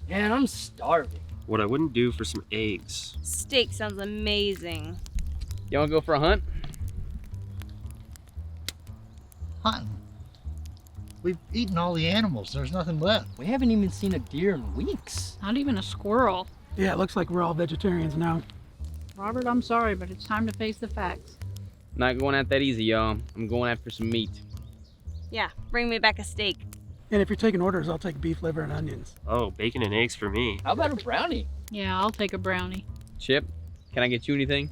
Man, I'm starving. What I wouldn't do for some eggs. Steak sounds amazing. You wanna go for a hunt? Hunting. We've eaten all the animals. There's nothing left. We haven't even seen a deer in weeks. Not even a squirrel. Yeah, it looks like we're all vegetarians now. Robert, I'm sorry, but it's time to face the facts. Not going at that easy, y'all. I'm going after some meat. Yeah, bring me back a steak. And if you're taking orders, I'll take beef liver and onions. Oh, bacon and eggs for me. How about a brownie? Yeah, I'll take a brownie. Chip, can I get you anything?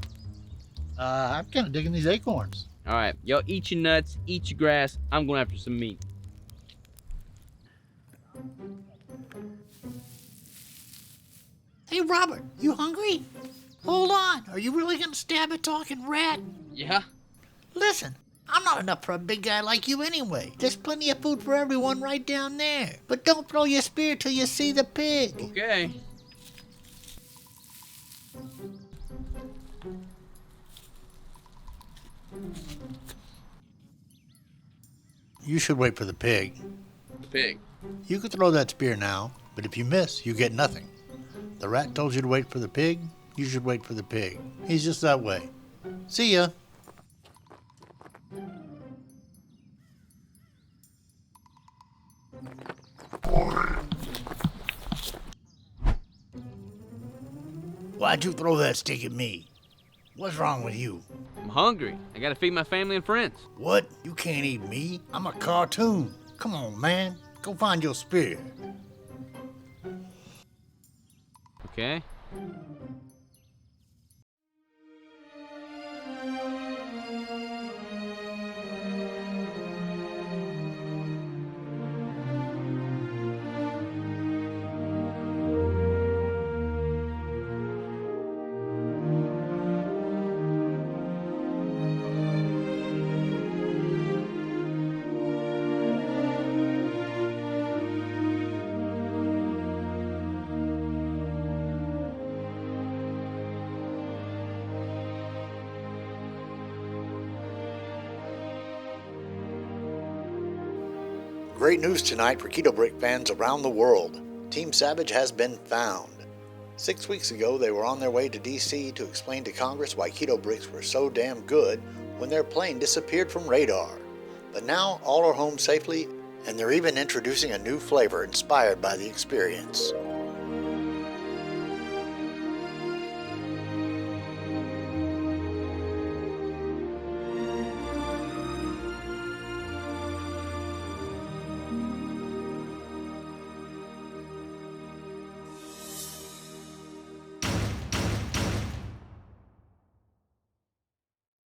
I'm kind of digging these acorns. All right, y'all eat your nuts, eat your grass. I'm going after some meat. Hey, Robert, you hungry? Hold on. Are you really gonna stab a talking rat? Yeah? Listen, I'm not enough for a big guy like you anyway. There's plenty of food for everyone right down there. But don't throw your spear till you see the pig. Okay. You should wait for the pig. Pig. You could throw that spear now, but if you miss, you get nothing. The rat told you to wait for the pig. You should wait for the pig. He's just that way. See ya. Why'd you throw that stick at me? What's wrong with you? I'm hungry. I gotta feed my family and friends. What? You can't eat me. I'm a cartoon. Come on, man. Go find your spear. Okay. Great news tonight for Keto Brick fans around the world. Team Savage has been found. 6 weeks ago, they were on their way to D.C. to explain to Congress why keto bricks were so damn good when their plane disappeared from radar. But now all are home safely, and they're even introducing a new flavor inspired by the experience.